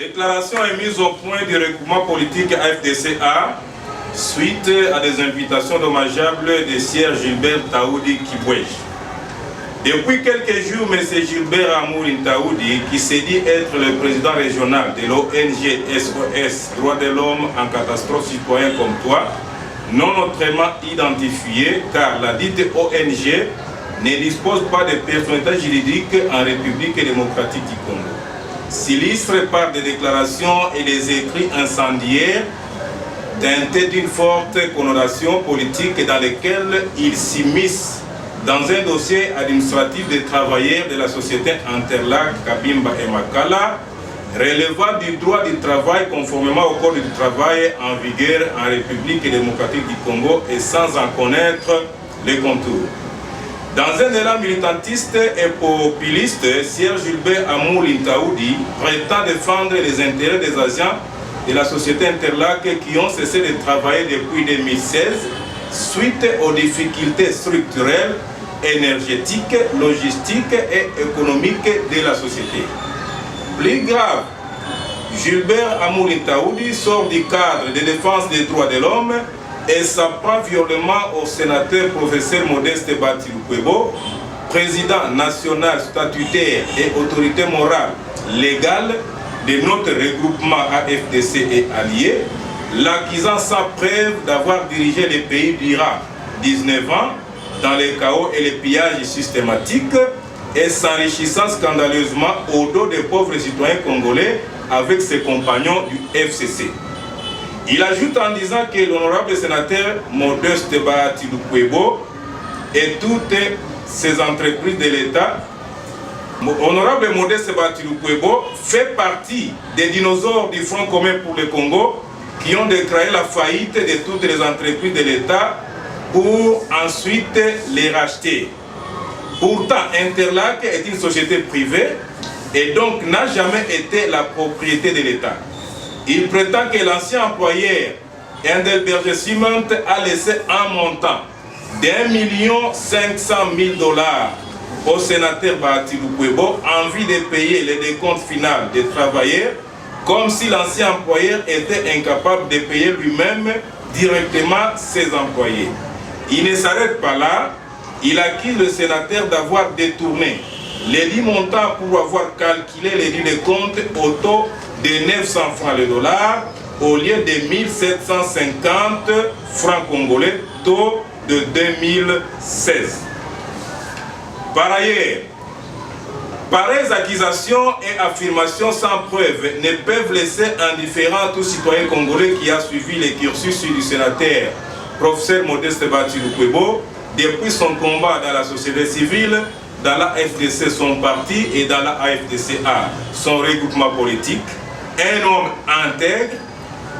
Déclaration émise au point du regroupement politique AFDCA suite à des invitations dommageables de Sieur Gilbert Taoudi Kibwej. Depuis quelques jours, M. Gilbert Amour Taoudi, qui s'est dit être le président régional de l'ONG SOS Droits de l'homme en catastrophe citoyenne comme toi, non autrement identifié, car la dite ONG ne dispose pas de personnalité juridique en République démocratique du Congo. S'illustre par des déclarations et des écrits incendiaires teintés d'une forte connotation politique dans lesquels il s'immisce dans un dossier administratif des travailleurs de la société Interlac, Kabimba et Makala, relevant du droit du travail conformément au Code du travail en vigueur en République démocratique du Congo et sans en connaître les contours. Dans un élan militantiste et populiste, Sieur Gilbert Amour Taoudi prétend défendre les intérêts des agents de la société Interlac qui ont cessé de travailler depuis 2016 suite aux difficultés structurelles, énergétiques, logistiques et économiques de la société. Plus grave, Gilbert Amour Taoudi sort du cadre de défense des droits de l'homme et s'apprend violemment au sénateur professeur Modeste Batiloukwebo, président national statutaire et autorité morale légale de notre regroupement AFDC et alliés, l'accusant sans preuve d'avoir dirigé les pays durant 19 ans dans les chaos et les pillages systématiques et s'enrichissant scandaleusement au dos des pauvres citoyens congolais avec ses compagnons du FCC. Il ajoute en disant que l'honorable sénateur Modeste Batiloukwebo et toutes ses entreprises de l'État, honorable Modeste Batiloukwebo fait partie des dinosaures du Front commun pour le Congo qui ont déclaré la faillite de toutes les entreprises de l'État pour ensuite les racheter. Pourtant, Interlac est une société privée et donc n'a jamais été la propriété de l'État. Il prétend que l'ancien employeur Endelberger Ciment a laissé un montant d'1 500 000 $ au sénateur Batiloukwebo en vue de payer les décomptes finaux des travailleurs, comme si l'ancien employeur était incapable de payer lui-même directement ses employés. Il ne s'arrête pas là, il accuse le sénateur d'avoir détourné les 10 montants pour avoir calculé les dits de compte au taux de 900 francs le dollar au lieu de 1750 francs congolais, taux de 2016. Par ailleurs, pareilles accusations et affirmations sans preuve ne peuvent laisser indifférent tout citoyen congolais qui a suivi les cursus du sénateur professeur Modeste Batiloukwebo depuis son combat dans la société civile, dans la FDC son parti et dans la AFDCA son regroupement politique. Un homme intègre,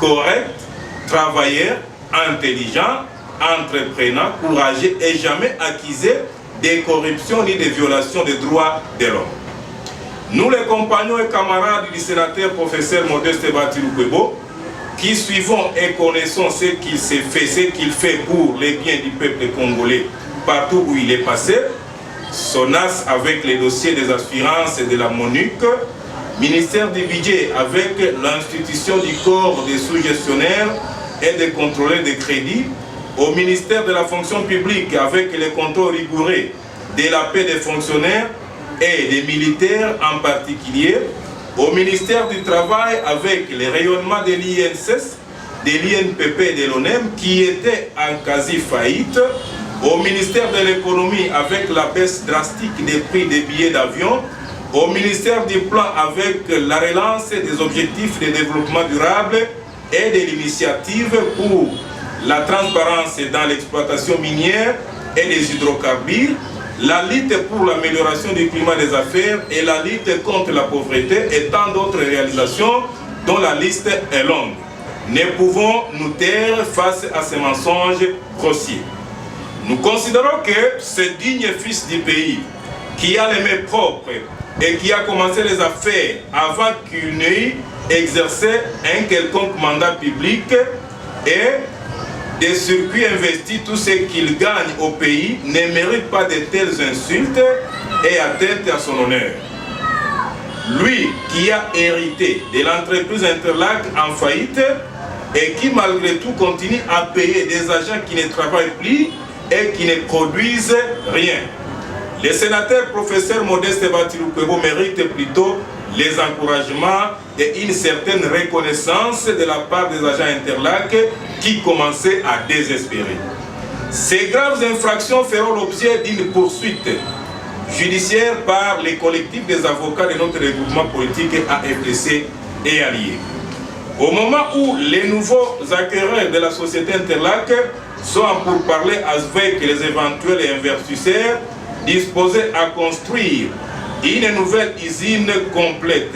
correct, travailleur, intelligent, entreprenant, courageux et jamais accusé de corruption ni de violation des droits de l'homme. Nous, les compagnons et camarades du sénateur professeur Modeste Batiloukwebo, qui suivons et connaissons ce qu'il s'est fait, ce qu'il fait pour les biens du peuple congolais partout où il est passé, SONAS avec les dossiers des assurances et de la MONUC, ministère du budget avec l'institution du corps des sous-gestionnaires et des contrôleurs de crédit, au ministère de la fonction publique avec les contrôles rigoureux de la paix des fonctionnaires et des militaires en particulier, au ministère du travail avec les rayonnements de l'INSS, de l'INPP et de l'ONEM qui étaient en quasi-faillite, au ministère de l'économie avec la baisse drastique des prix des billets d'avion, au ministère du plan avec la relance des objectifs de développement durable et de l'initiative pour la transparence dans l'exploitation minière et les hydrocarbures, la lutte pour l'amélioration du climat des affaires et la lutte contre la pauvreté et tant d'autres réalisations dont la liste est longue. Ne pouvons nous taire face à ces mensonges grossiers. Nous considérons que ce digne fils du pays, qui a les mains propres et qui a commencé les affaires avant qu'il n'ait exercé un quelconque mandat public et des circuits investis, tout ce qu'il gagne au pays ne mérite pas de telles insultes et atteintes à son honneur. lui qui a hérité de l'entreprise Interlac en faillite et qui malgré tout continue à payer des agents qui ne travaillent plus et qui ne produisent rien. Le sénateur professeur Modeste Batiloukwebo mérite plutôt les encouragements et une certaine reconnaissance de la part des agents Interlac qui commençaient à désespérer. Ces graves infractions feront l'objet d'une poursuite judiciaire par les collectifs des avocats de notre regroupement politique AFDC et alliés. Au moment où les nouveaux acquéreurs de la société Interlac sont en pourparlers avec les éventuels investisseurs disposés à construire une nouvelle usine complète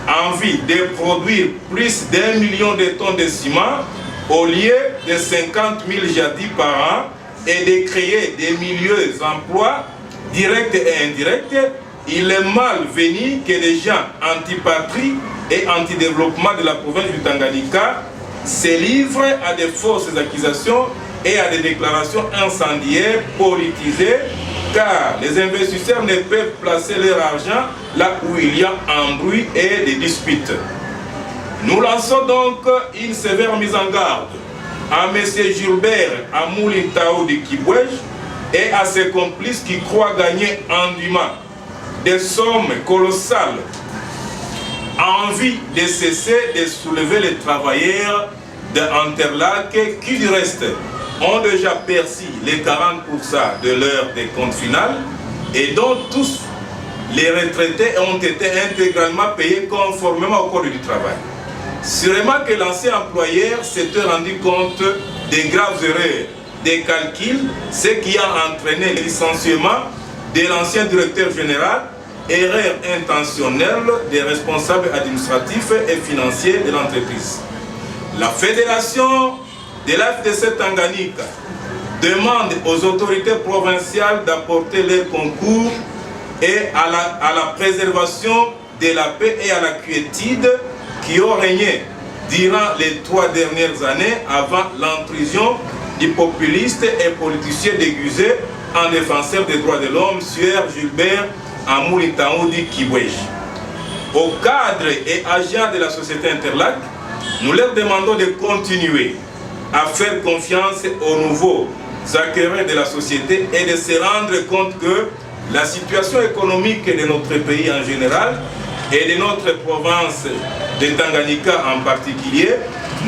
en vue de produire plus d'1 million de tonnes de ciment au lieu de 50 000 jadis par an et de créer des milieux d'emploi directs et indirects, il est malvenu que les gens anti-patrie et anti-développement de la province du Tanganyika se livrent à de fausses accusations et à des déclarations incendiaires, politisées, car les investisseurs ne peuvent placer leur argent là où il y a embrouille et des disputes. Nous lançons donc une sévère mise en garde à M. Gilbert Amouli Taoudi Kibwej et à ses complices qui croient gagner indûment des sommes colossales en vue de cesser de soulever les travailleurs d'Interlac qui du reste ont déjà perçu les 40% de leur décompte final et dont tous les retraités ont été intégralement payés conformément au code du travail. Sûrement que l'ancien employeur s'était rendu compte des graves erreurs des calculs, ce qui a entraîné le licenciement de l'ancien directeur général, erreur intentionnelle des responsables administratifs et financiers de l'entreprise. La fédération de l'AFDC Tanganyika demande aux autorités provinciales d'apporter leur concours et à la préservation de la paix et à la quiétude qui ont régné durant les 3 dernières années avant l'intrusion du populiste et politicien déguisé en défenseur des droits de l'homme, Sieur Gilbert Amouli Taoudi Kibwej. Aux cadres et agents de la société Interlac, nous leur demandons de continuer à faire confiance aux nouveaux acquéreurs de la société et de se rendre compte que la situation économique de notre pays en général et de notre province de Tanganyika en particulier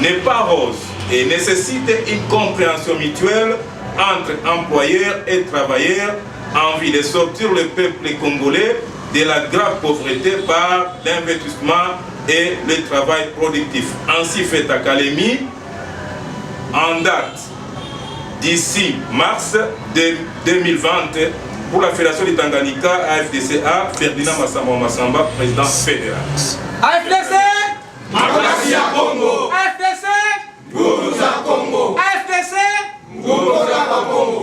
n'est pas rose et nécessite une compréhension mutuelle entre employeurs et travailleurs en vue de sortir le peuple congolais de la grave pauvreté par l'investissement et le travail productif. Ainsi fait à Kalemi, en date d'ici mars 2020, pour la Fédération du Tanganyika, AFDCA, Ferdinand Massamba, président fédéral. AFDC Makasi Congo. AFDC Nguvu za Congo. AFDC Nguvu za Congo.